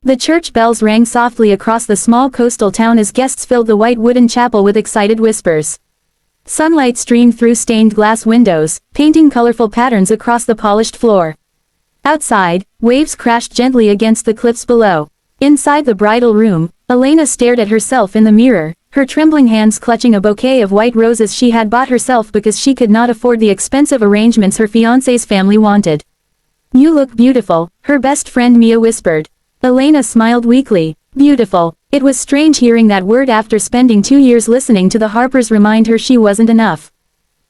The church bells rang softly across the small coastal town as guests filled the white wooden chapel with excited whispers. Sunlight streamed through stained glass windows, painting colorful patterns across the polished floor. Outside, waves crashed gently against the cliffs below. Inside the bridal room, Elena stared at herself in the mirror, her trembling hands clutching a bouquet of white roses she had bought herself because she could not afford the expensive arrangements her fiancé's family wanted. "You look beautiful," her best friend Mia whispered. Elena smiled weakly. Beautiful. It was strange hearing that word after spending 2 years listening to the Harpers remind her she wasn't enough.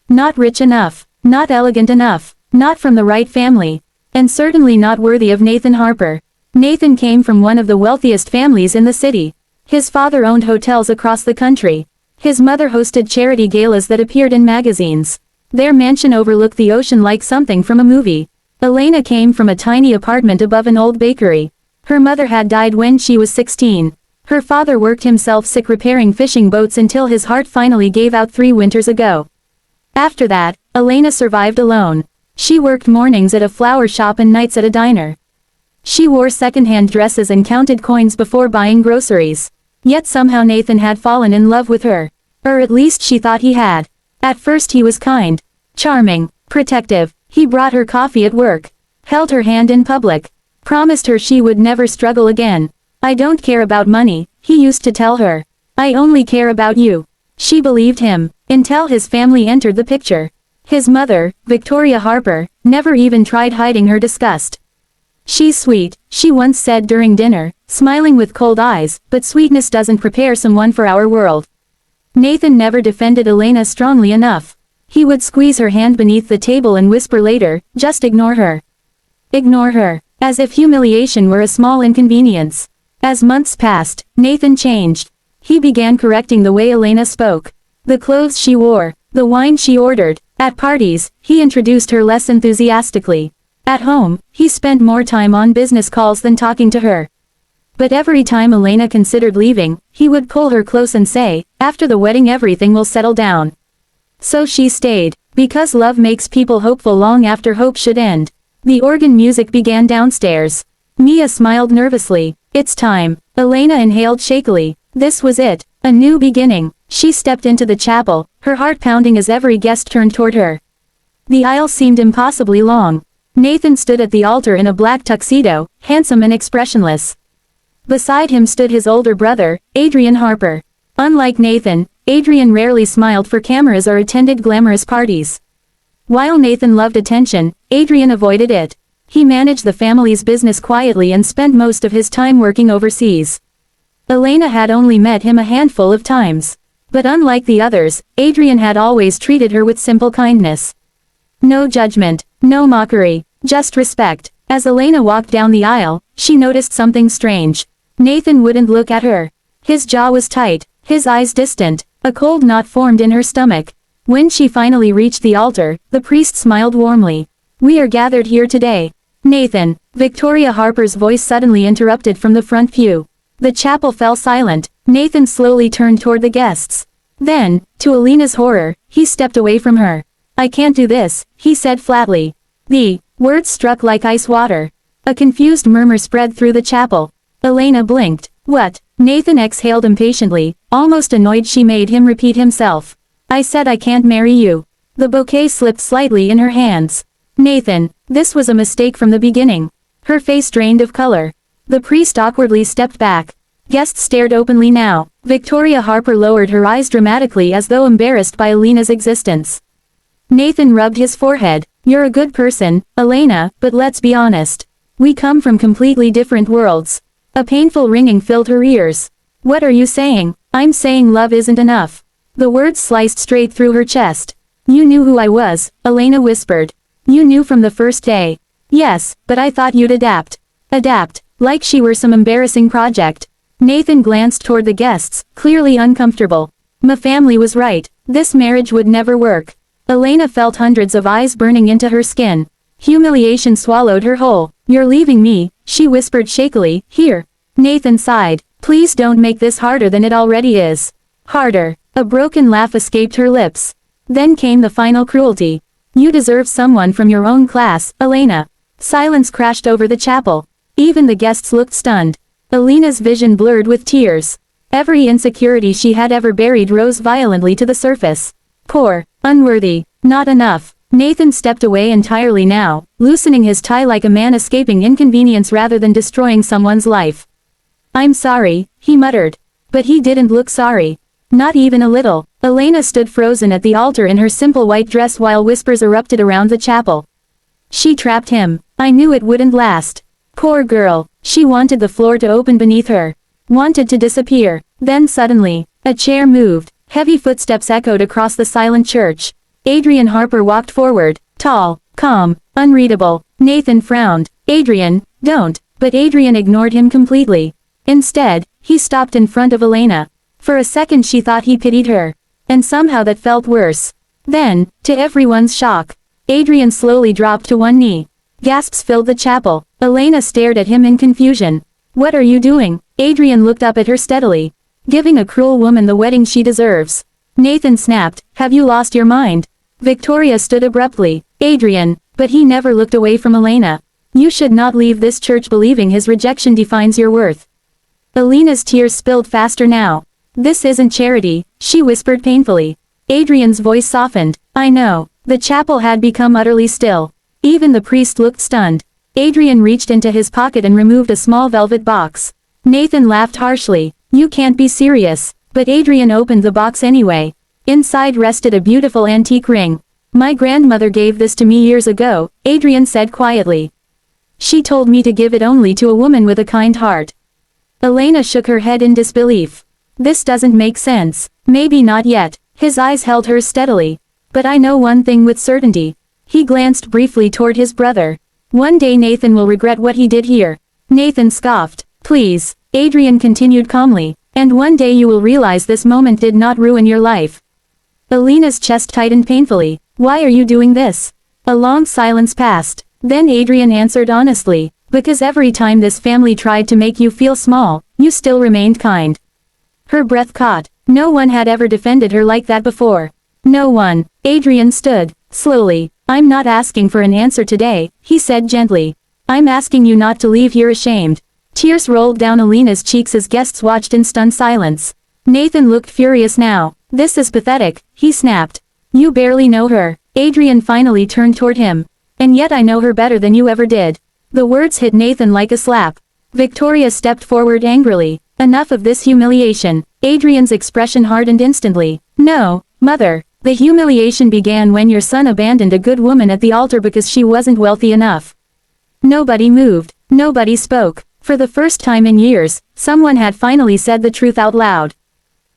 Not rich enough. Not elegant enough. Not from the right family. And certainly not worthy of Nathan Harper. Nathan came from one of the wealthiest families in the city. His father owned hotels across the country. His mother hosted charity galas that appeared in magazines. Their mansion overlooked the ocean like something from a movie. Elena came from a tiny apartment above an old bakery. Her mother had died when she was 16. Her father worked himself sick repairing fishing boats until his heart finally gave out 3 winters ago. After that, Elena survived alone. She worked mornings at a flower shop and nights at a diner. She wore second-hand dresses and counted coins before buying groceries. Yet somehow Nathan had fallen in love with her. Or at least she thought he had. At first he was kind, charming, protective. He brought her coffee at work, held her hand in public, promised her she would never struggle again. "I don't care about money," he used to tell her. "I only care about you." She believed him, until his family entered the picture. His mother, Victoria Harper, never even tried hiding her disgust. "She's sweet," she once said during dinner, smiling with cold eyes, "but sweetness doesn't prepare someone for our world." Nathan never defended Elena strongly enough. He would squeeze her hand beneath the table and whisper later, "Just ignore her. Ignore her." As if humiliation were a small inconvenience. As months passed, Nathan changed. He began correcting the way Elena spoke. The clothes she wore. The wine she ordered. At parties, he introduced her less enthusiastically. At home, he spent more time on business calls than talking to her. But every time Elena considered leaving, he would pull her close and say, "After the wedding everything will settle down." So she stayed, because love makes people hopeful long after hope should end. The organ music began downstairs. Mia smiled nervously. "It's time." Elena inhaled shakily. This was it. A new beginning. She stepped into the chapel, her heart pounding as every guest turned toward her. The aisle seemed impossibly long. Nathan stood at the altar in a black tuxedo, handsome and expressionless. Beside him stood his older brother, Adrian Harper. Unlike Nathan, Adrian rarely smiled for cameras or attended glamorous parties. While Nathan loved attention, Adrian avoided it. He managed the family's business quietly and spent most of his time working overseas. Elena had only met him a handful of times. But unlike the others, Adrian had always treated her with simple kindness. No judgment, no mockery, just respect. As Elena walked down the aisle, she noticed something strange. Nathan wouldn't look at her. His jaw was tight, his eyes distant, a cold knot formed in her stomach. When she finally reached the altar, the priest smiled warmly. "We are gathered here today." "Nathan," Victoria Harper's voice suddenly interrupted from the front pew. The chapel fell silent. Nathan slowly turned toward the guests. Then, to Elena's horror, he stepped away from her. "I can't do this," he said flatly. The words struck like ice water. A confused murmur spread through the chapel. Elena blinked. "What?" Nathan exhaled impatiently, almost annoyed she made him repeat himself. "I said I can't marry you." The bouquet slipped slightly in her hands. "Nathan, this was a mistake from the beginning." Her face drained of color. The priest awkwardly stepped back. Guests stared openly now. Victoria Harper lowered her eyes dramatically as though embarrassed by Elena's existence. Nathan rubbed his forehead. "You're a good person, Elena, but let's be honest. We come from completely different worlds." A painful ringing filled her ears. "What are you saying?" "I'm saying love isn't enough." The words sliced straight through her chest. "You knew who I was," Elena whispered. "You knew from the first day." "Yes, but I thought you'd adapt." Adapt, like she were some embarrassing project. Nathan glanced toward the guests, clearly uncomfortable. My family was right. This marriage would never work. Elena felt hundreds of eyes burning into her skin. Humiliation swallowed her whole. "You're leaving me," she whispered shakily. "Here." Nathan sighed. "Please don't make this harder than it already is." "Harder." A broken laugh escaped her lips. Then came the final cruelty. "You deserve someone from your own class, Elena." Silence crashed over the chapel. Even the guests looked stunned. Elena's vision blurred with tears. Every insecurity she had ever buried rose violently to the surface. Poor, unworthy, not enough. Nathan stepped away entirely now, loosening his tie like a man escaping inconvenience rather than destroying someone's life. "I'm sorry," he muttered. But he didn't look sorry. Not even a little. Elena stood frozen at the altar in her simple white dress while whispers erupted around the chapel. "She trapped him. I knew it wouldn't last. Poor girl." She wanted the floor to open beneath her. Wanted to disappear. Then suddenly, a chair moved. Heavy footsteps echoed across the silent church. Adrian Harper walked forward, tall, calm, unreadable. Nathan frowned. "Adrian, don't." But Adrian ignored him completely. Instead, he stopped in front of Elena. For a second she thought he pitied her. And somehow that felt worse. Then, to everyone's shock, Adrian slowly dropped to one knee. Gasps filled the chapel. Elena stared at him in confusion. "What are you doing?" Adrian looked up at her steadily. "Giving a cruel woman the wedding she deserves." Nathan snapped, "Have you lost your mind?" Victoria stood abruptly. "Adrian," but he never looked away from Elena. "You should not leave this church believing his rejection defines your worth." Elena's tears spilled faster now. "This isn't charity," she whispered painfully. Adrian's voice softened. "I know." The chapel had become utterly still. Even the priest looked stunned. Adrian reached into his pocket and removed a small velvet box. Nathan laughed harshly. "You can't be serious." But Adrian opened the box anyway. Inside rested a beautiful antique ring. "My grandmother gave this to me years ago," Adrian said quietly. "She told me to give it only to a woman with a kind heart." Elena shook her head in disbelief. "This doesn't make sense." "Maybe not yet." His eyes held hers steadily. "But I know one thing with certainty." He glanced briefly toward his brother. "One day Nathan will regret what he did here." Nathan scoffed. "Please," Adrian continued calmly. "And one day you will realize this moment did not ruin your life." Elena's chest tightened painfully. "Why are you doing this?" A long silence passed. Then Adrian answered honestly. "Because every time this family tried to make you feel small, you still remained kind." Her breath caught. No one had ever defended her like that before. No one. Adrian stood. Slowly. "I'm not asking for an answer today," he said gently. "I'm asking you not to leave here ashamed." Tears rolled down Elena's cheeks as guests watched in stunned silence. Nathan looked furious now. "This is pathetic," he snapped. "You barely know her." Adrian finally turned toward him. "And yet I know her better than you ever did." The words hit Nathan like a slap. Victoria stepped forward angrily. "Enough of this humiliation." Adrian's expression hardened instantly. "No, Mother. The humiliation began when your son abandoned a good woman at the altar because she wasn't wealthy enough." Nobody moved. Nobody spoke. For the first time in years, someone had finally said the truth out loud.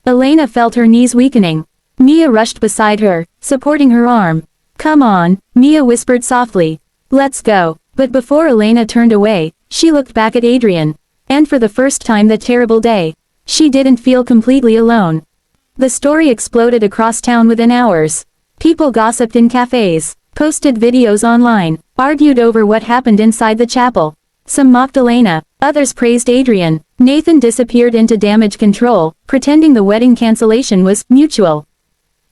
Elena felt her knees weakening. Mia rushed beside her, supporting her arm. "Come on," Mia whispered softly. "Let's go." But before Elena turned away, she looked back at Adrian. And for the first time that terrible day, she didn't feel completely alone. The story exploded across town within hours. People gossiped in cafes, posted videos online, argued over what happened inside the chapel. Some mocked Elena, others praised Adrian. Nathan disappeared into damage control, pretending the wedding cancellation was mutual.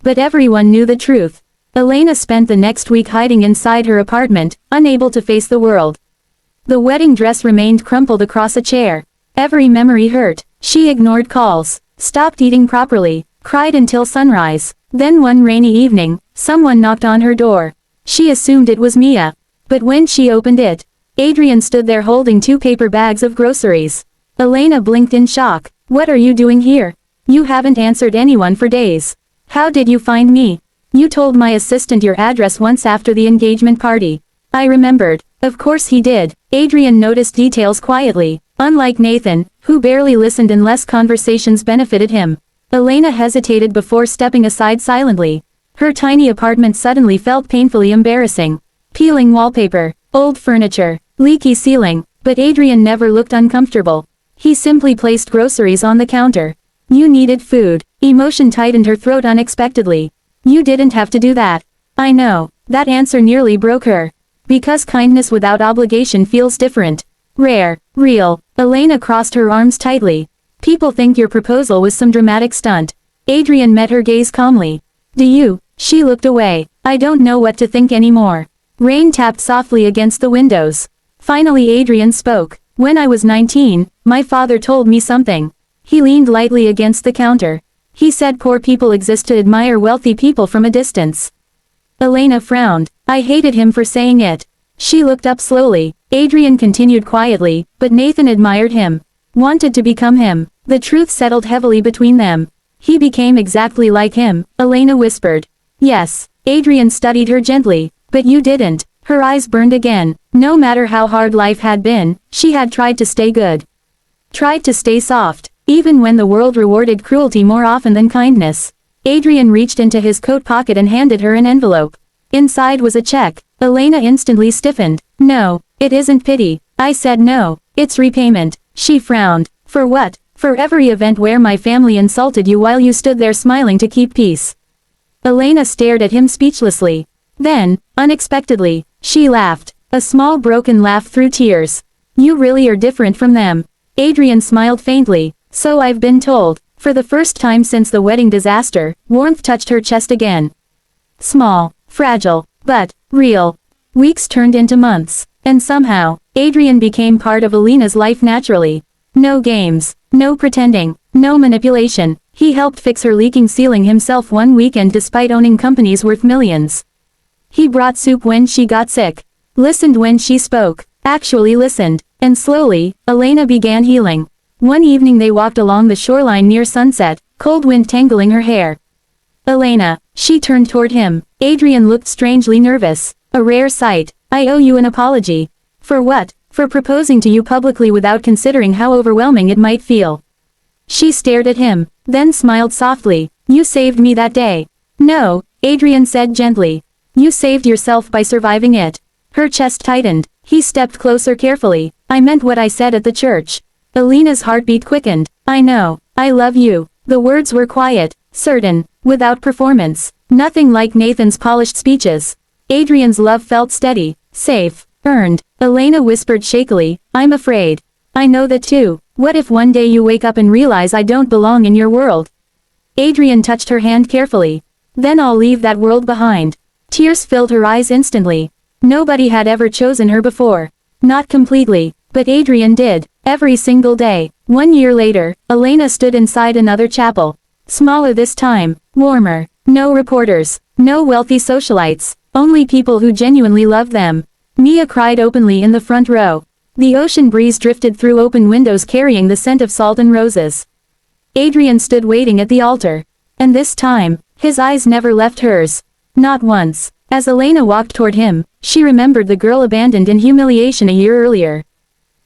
But everyone knew the truth. Elena spent the next week hiding inside her apartment, unable to face the world. The wedding dress remained crumpled across a chair. Every memory hurt. She ignored calls, stopped eating properly, cried until sunrise. Then one rainy evening, someone knocked on her door. She assumed it was Mia. But when she opened it, Adrian stood there holding 2 paper bags of groceries. Elena blinked in shock. "What are you doing here? You haven't answered anyone for days. How did you find me?" "You told my assistant your address once after the engagement party." I remembered. Of course he did. Adrian noticed details quietly. Unlike Nathan, who barely listened unless conversations benefited him, Elena hesitated before stepping aside silently. Her tiny apartment suddenly felt painfully embarrassing. Peeling wallpaper, old furniture, leaky ceiling, but Adrian never looked uncomfortable. He simply placed groceries on the counter. "You needed food." Emotion tightened her throat unexpectedly. "You didn't have to do that." "I know." That answer nearly broke her. Because kindness without obligation feels different. Rare. Real. Elena crossed her arms tightly. "People think your proposal was some dramatic stunt." Adrian met her gaze calmly. "Do you?" She looked away. "I don't know what to think anymore." Rain tapped softly against the windows. Finally Adrian spoke. When I was 19, my father told me something. He leaned lightly against the counter. He said poor people exist to admire wealthy people from a distance. Elena frowned. I hated him for saying it. She looked up slowly. Adrian continued quietly, but Nathan admired him. Wanted to become him. The truth settled heavily between them. He became exactly like him, Elena whispered. Yes. Adrian studied her gently. But you didn't. Her eyes burned again. No matter how hard life had been, she had tried to stay good. Tried to stay soft, even when the world rewarded cruelty more often than kindness. Adrian reached into his coat pocket and handed her an envelope. Inside was a check. Elena instantly stiffened. No, it isn't pity. I said no, it's repayment. She frowned. For what? For every event where my family insulted you while you stood there smiling to keep peace. Elena stared at him speechlessly. Then, unexpectedly, she laughed. A small broken laugh through tears. You really are different from them. Adrian smiled faintly. So I've been told. For the first time since the wedding disaster, warmth touched her chest again. Small, fragile, but real. Weeks turned into months, and somehow, Adrian became part of Elena's life naturally. No games, no pretending, no manipulation. He helped fix her leaking ceiling himself one weekend despite owning companies worth millions. He brought soup when she got sick. Listened when she spoke. Actually listened. And slowly, Elena began healing. One evening they walked along the shoreline near sunset, cold wind tangling her hair. Elena. She turned toward him. Adrian looked strangely nervous. A rare sight. I owe you an apology. For what? For proposing to you publicly without considering how overwhelming it might feel. She stared at him, then smiled softly. You saved me that day. No, Adrian said gently. You saved yourself by surviving it. Her chest tightened. He stepped closer carefully. I meant what I said at the church. Elena's heartbeat quickened. I know. I love you. The words were quiet, certain, without performance. Nothing like Nathan's polished speeches. Adrian's love felt steady, safe, earned. Elena whispered shakily, I'm afraid. I know that too. What if one day you wake up and realize I don't belong in your world? Adrian touched her hand carefully. Then I'll leave that world behind. Tears filled her eyes instantly. Nobody had ever chosen her before. Not completely, but Adrian did, every single day. 1 year later, Elena stood inside another chapel. Smaller this time, warmer. No reporters, no wealthy socialites, only people who genuinely loved them. Mia cried openly in the front row. The ocean breeze drifted through open windows carrying the scent of salt and roses. Adrian stood waiting at the altar. And this time, his eyes never left hers. Not once. As Elena walked toward him, she remembered the girl abandoned in humiliation a year earlier.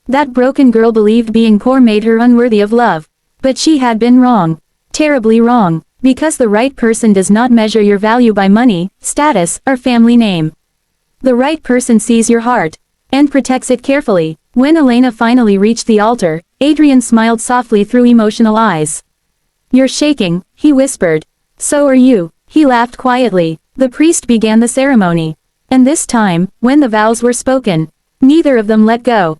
That broken girl believed being poor made her unworthy of love. But she had been wrong. Terribly wrong. Because the right person does not measure your value by money, status, or family name. The right person sees your heart. And protects it carefully. When Elena finally reached the altar, Adrian smiled softly through emotional eyes. You're shaking, he whispered. So are you. He laughed quietly. The priest began the ceremony. And this time, when the vows were spoken, neither of them let go.